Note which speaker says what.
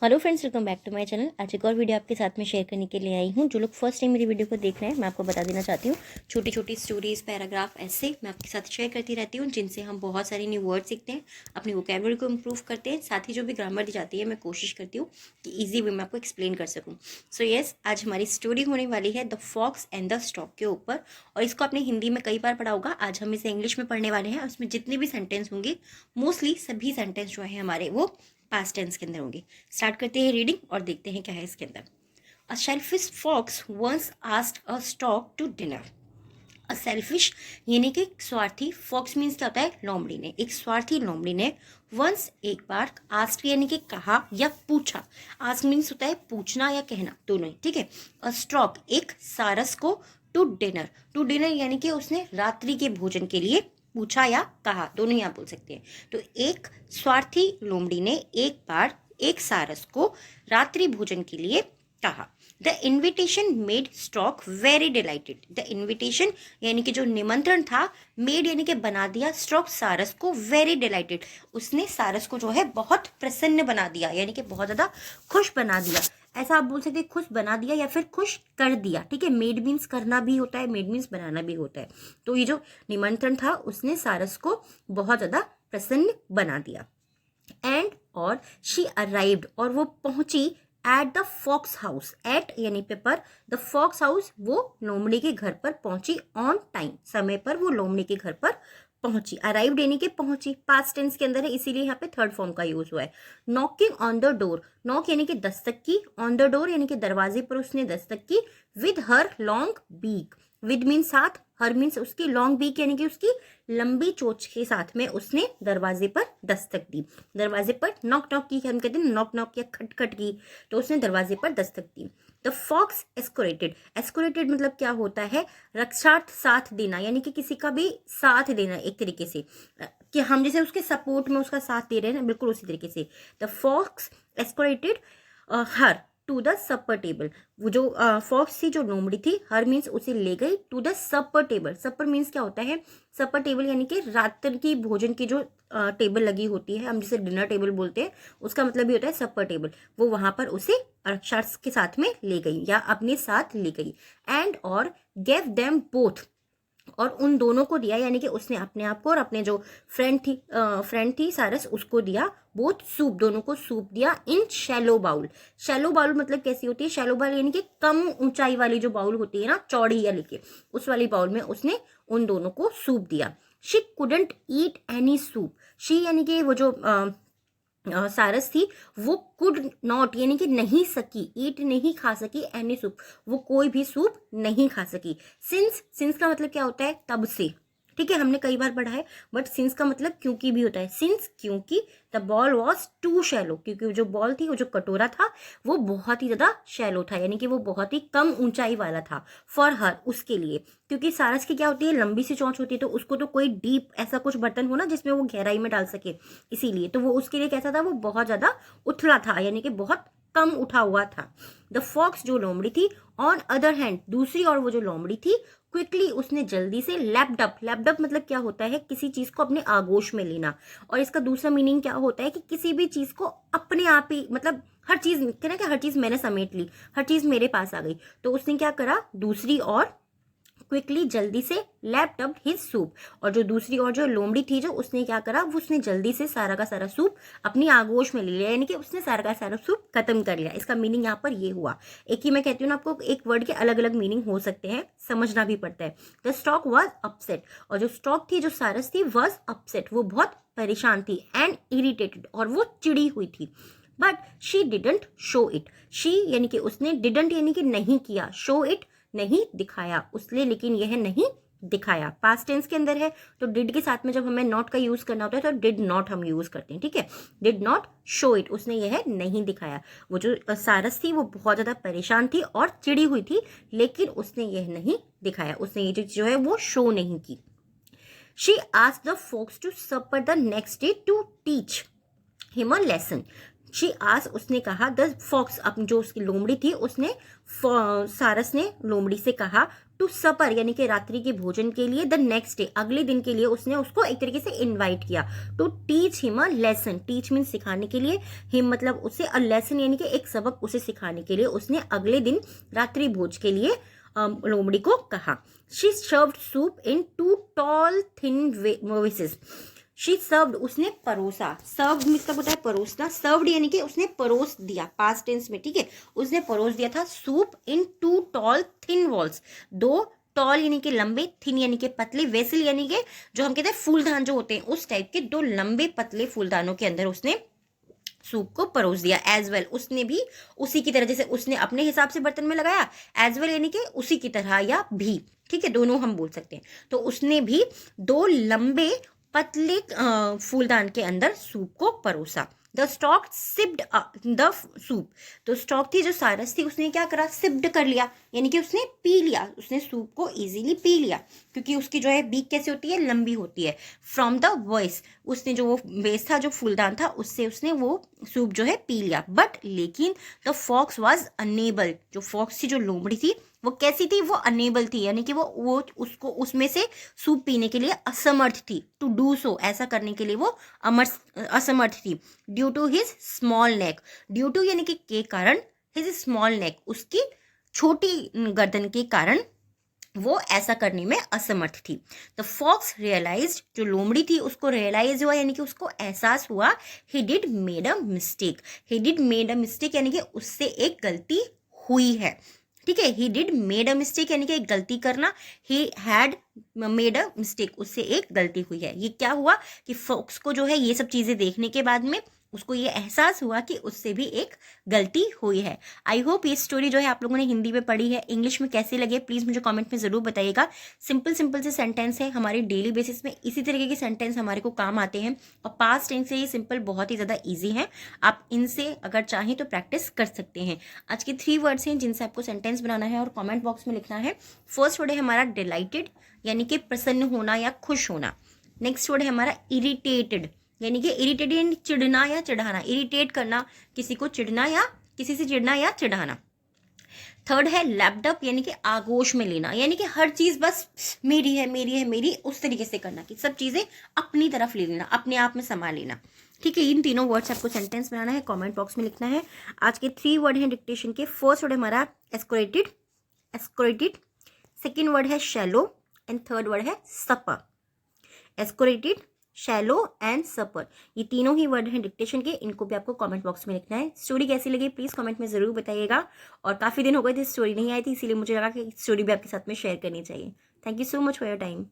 Speaker 1: Hello friends, welcome back to my channel. आज एक और वीडियो आपके साथ में शेयर करने के लिए आई हूँ। जो लोग फर्स्ट टाइम मेरी वीडियो को देख रहे हैं, मैं आपको बता देना चाहती हूँ, छोटी छोटी स्टोरीज, पैराग्राफ ऐसे मैं आपके साथ शेयर करती रहती हूँ, जिनसे हम बहुत सारे न्यू वर्ड सीखते हैं, अपनी वोकैबुलरी को इम्प्रूव करते हैं। साथ ही जो भी ग्रामर दी जाती है, मैं कोशिश करती हूँ कि ईजी वे में आपको एक्सप्लेन कर सकूँ। सो येस, आज हमारी स्टोरी होने वाली है the fox and the stork के ऊपर। और इसको आपने हिंदी में कई बार पढ़ा होगा, आज हम इसे इंग्लिश में पढ़ने वाले हैं। उसमें जितने भी सेंटेंस होंगे, मोस्टली सभी सेंटेंस जो है हमारे, वो पास्ट टेंस के अंदर होंगे। स्टार्ट करते हैं रीडिंग और देखते हैं क्या है इसके अंदर। A selfish fox once asked a stork to dinner. A selfish यानी कि स्वार्थी, फॉक्स मीन्स क्या होता है, लोमड़ी ने, एक स्वार्थी लोमड़ी ने वंस एक बार, आस्क्ड यानी कि कहा या पूछा। आस्क मीन्स होता है पूछना या कहना, दोनों ही, ठीक है। अ स्टॉक एक सारस को, टू डिनर, टू डिनर यानी कि उसने रात्रि के भोजन के लिए पूछा या कहा, दोनों ही आप बोल सकते हैं। तो एक स्वार्थी लोमड़ी ने एक बार एक सारस को रात्रि भोजन के लिए कहा। The invitation made stock very dilated. The invitation यानी कि जो निमंत्रण था, मेड यानी कि बना दिया, स्टॉक सारस को वेरी डिलाइटेड, उसने सारस को जो है बहुत प्रसन्न बना दिया, यानी कि बहुत ज्यादा खुश बना दिया। ऐसा आप बोल सकते हैं, खुश बना दिया या फिर खुश कर दिया, ठीक है। मेड मीन्स करना भी होता है, मेड मीन्स बनाना भी होता है। तो ये जो निमंत्रण था, उसने सारस को बहुत ज्यादा प्रसन्न बना दिया। एंड और शी अराइव्ड, और वो पहुंची, at the fox house, at यानी पे पर, द फॉक्स हाउस वो लोमड़ी के घर पर पहुंची, ऑन टाइम समय पर वो लोमड़ी के घर पर पहुंची। अराइव्ड यानी कि पहुंची, पास्ट टेंस के अंदर है, इसीलिए यहाँ पे थर्ड फॉर्म का यूज हुआ है। Knocking on the door, knock यानी कि दस्तक की, ऑन द डोर यानी कि दरवाजे पर उसने दस्तक की, with her long beak, with means साथ, हर मीन्स उसकी, लॉन्ग बीक यानी कि उसकी लंबी चोंच के साथ में उसने दरवाजे पर दस्तक दी। दरवाजे पर नॉक नॉक की, हम कहते हैं नॉक नॉक या खटखट की, तो उसने दरवाजे पर दस्तक दी। द फॉक्स एस्कोरेटेड, एस्कोरेटेड मतलब क्या होता है, रक्षार्थ, साथ देना, यानी कि किसी का भी साथ देना एक तरीके से, कि हम जैसे उसके सपोर्ट में उसका साथ दे रहे हैं ना, बिल्कुल उसी तरीके से। The fox escorted her to the supper table, वो जो फॉक्स थी, जो लोमड़ी थी, हर मीन्स उसे ले गई, to the supper table. Supper means क्या होता है, सपर टेबल यानी कि रात्रि की भोजन की जो टेबल लगी होती है, हम जिसे डिनर टेबल बोलते हैं, उसका मतलब भी होता है सपर टेबल। वो वहां पर उसे रक्षार्थ के साथ में ले गई या अपने साथ ले गई। एंड और गेव देम बोथ, और उन दोनों को दिया, यानी कि उसने अपने आप को और अपने जो फ्रेंड थी सारस, उसको दिया, बोथ सूप, दोनों को सूप दिया, इन शैलो बाउल। शैलो बाउल मतलब कैसी होती है, शैलो बाउल यानी कि कम ऊंचाई वाली जो बाउल होती है ना, चौड़ी या लेके, उस वाली बाउल में उसने उन दोनों को सूप दिया। She couldn't eat any soup, she यानी कि वो जो सारस थी, वो कुड नॉट यानी कि नहीं सकी, ईट नहीं खा सकी, एनी सूप, वो कोई भी सूप नहीं खा सकी। सिंस का मतलब क्या होता है, तब से, ठीक है, हमने कई बार पढ़ा है, बट सिंस का मतलब क्योंकि भी होता है। सिंस क्योंकि, the ball was too shallow, क्योंकि जो बॉल थी, वो जो कटोरा था, वो बहुत ही ज्यादा शैलो था, यानी कि वो बहुत ही कम ऊंचाई वाला था, फॉर हर, उसके लिए। क्योंकि सारस की क्या होती है, लंबी सी चोंच होती है, तो उसको तो कोई डीप ऐसा कुछ बर्तन हो ना जिसमें वो गहराई में डाल सके, इसीलिए तो वो उसके लिए कैसा था, वो बहुत ज्यादा उथला था, यानी कि बहुत कम उठा हुआ था। द फॉक्स जो लोमड़ी थी, ऑन अदर हैंड, दूसरी ओर वो जो लोमड़ी थी, क्विकली उसने जल्दी से, लैप्डअप, लैप्डअप मतलब क्या होता है, किसी चीज को अपने आगोश में लेना। और इसका दूसरा मीनिंग क्या होता है कि किसी भी चीज को अपने आप ही, मतलब हर चीज कहना कि हर चीज मैंने समेट ली, हर चीज मेरे पास आ गई, तो उसने क्या करा, दूसरी ओर क्विकली, जल्दी से, लैप्ड अप हिज सूप, और जो दूसरी ओर जो लोमड़ी थी, जो उसने क्या करा, वो उसने जल्दी से सारा का सारा सूप अपनी आगोश में ले लिया, यानी कि उसने सारा का सारा सूप खत्म कर लिया। इसका मीनिंग यहाँ पर ये हुआ। एक ही मैं कहती हूँ ना आपको, एक वर्ड के अलग अलग मीनिंग हो सकते हैं, समझना भी पड़ता है। द स्टॉक वॉज अपसेट, और जो स्टॉक थी, जो सारस थी, वॉज अपसेट, वो बहुत परेशान थी, एंड इरिटेटेड, और वो चिड़ी हुई थी। But she didn't show it, she यानी कि उसने, डिडंट यानी कि नहीं किया, शो इट नहीं दिखाया, उसने लेकिन यह नहीं दिखाया, पास्ट टेंस के अंदर है, तो डिड के साथ में जब हमें नॉट का यूज करना होता है, तो डिड नॉट हम यूज करते हैं, ठीक है। डिड नॉट शो इट, उसने यह नहीं दिखाया। वो जो सारस थी, वो बहुत ज्यादा परेशान थी और चिड़ी हुई थी, लेकिन उसने यह नहीं दिखाया, उसने ये जो है वो शो नहीं की। She asked the folks to supper the next day to teach him a lesson. She आज, उसने कहा, द फॉक्स, अब जो उसकी लोमड़ी थी, उसने, सारस ने लोमड़ी से कहा, टू सपर यानी कि रात्रि के भोजन के लिए, द नेक्स्ट डे अगले दिन के लिए उसने उसको एक तरीके से इनवाइट किया, to teach him a lesson, teach mean सिखाने के लिए, हिम मतलब उसे, अ लेसन यानी कि एक सबक उसे सिखाने के लिए उसने अगले दिन रात्रि भोज के लिए लोमड़ी को कहा। She served soup in 2 tall thin vases, she served उसने परोसा, सर्व्ड मतलब होता है परोसना, सर्व्ड यानी कि उसने परोस दिया पास्ट टेंस में, ठीक है, उसने परोस दिया था soup in 2 tall thin walls, 2 toll यानी कि लंबे, थिन यानी कि पतले, वेसल यानी कि जो हम कहते हैं फूलदान जो होते हैं उस टाइप के 2 लंबे पतले फूलदानों के अंदर उसने सूप को परोस दिया। एज वेल उसने भी उसी की तरह, जैसे उसने अपने हिसाब से बर्तन में लगाया, एज वेल यानी कि उसी की तरह या भी, ठीक है, दोनों हम बोल सकते हैं। तो उसने भी 2 लंबे पतले फूलदान के अंदर सूप को परोसा। The stock sipped the soup, तो स्टॉक थी जो सारस थी उसने क्या करा, सिप्ड कर लिया यानी कि उसने पी लिया, उसने सूप को इजीली पी लिया, क्योंकि उसकी जो है बीक कैसे होती है, लंबी होती है। फ्रॉम द वॉइस, उसने जो वो बेस था जो फूलदान था उससे उसने वो सूप जो है पी लिया। बट लेकिन द फॉक्स वॉज अनेबल, जो फॉक्स थी जो लोमड़ी थी वो कैसी थी, वो अनेबल थी यानी कि वो उसको उसमें से सूप पीने के लिए असमर्थ थी, टू डू सो, ऐसा करने के लिए वो असमर्थ थी। Due to his small neck, due to यानी कि के कारण, हिज स्मॉल नेक उसकी छोटी गर्दन के कारण वो ऐसा करने में असमर्थ थी। द फॉक्स रियलाइज्ड, जो लोमड़ी थी उसको रियलाइज हुआ यानी कि उसको एहसास हुआ, he did made a mistake, he did made a mistake यानी कि उससे एक गलती हुई है, ठीक है, he did made a mistake यानी कि एक गलती करना, he had made a mistake उससे एक गलती हुई है। ये क्या हुआ कि फॉक्स को जो है ये सब चीजें देखने के बाद में उसको ये एहसास हुआ कि उससे भी एक गलती हुई है। आई होप ये स्टोरी जो है आप लोगों ने हिंदी में पढ़ी है, इंग्लिश में कैसी लगे प्लीज़ मुझे कमेंट में ज़रूर बताइएगा। सिंपल सिंपल से सेंटेंस है, हमारे डेली बेसिस में इसी तरीके के सेंटेंस हमारे को काम आते हैं, और पास्ट टेंस से ये सिंपल बहुत ही ज़्यादा ईजी है, आप इनसे अगर चाहें तो प्रैक्टिस कर सकते हैं। आज के 3 वर्ड्स हैं जिनसे आपको सेंटेंस बनाना है और कॉमेंट बॉक्स में लिखना है। फर्स्ट वर्ड है हमारा डिलाइटेड यानी कि प्रसन्न होना या खुश होना। नेक्स्ट वर्ड है हमारा इरिटेटेड यानी कि इरिटेटेड चिढ़ना या चिढ़ाना, इरिटेट करना, किसी को चिढ़ना या किसी से चिढ़ना या चिढ़ाना। थर्ड है लैप्ड अप यानी कि आगोश में लेना, यानी कि हर चीज बस मेरी है मेरी है मेरी, उस तरीके से करना कि सब चीजें अपनी तरफ ले लेना, अपने आप में समा लेना, ठीक है। इन तीनों वर्ड्स आपको सेंटेंस बनाना है, कमेंट बॉक्स में लिखना है। आज के 3 वर्ड हैं डिक्टेशन के। फर्स्ट वर्ड है हमारा एस्कोरेटेड, एस्कोरेटेड, सेकेंड वर्ड है शैलो एंड थर्ड वर्ड है सपर। एस्कोरेटेड, शैलो एंड सपर, ये तीनों ही वर्ड हैं डिक्टेशन के, इनको भी आपको कमेंट बॉक्स में लिखना है। स्टोरी कैसी लगी प्लीज़ कमेंट में ज़रूर बताइएगा, और काफ़ी दिन हो गए थे स्टोरी नहीं आई थी, इसीलिए मुझे लगा कि स्टोरी भी आपके साथ में शेयर करनी चाहिए। Thank you so much for your time.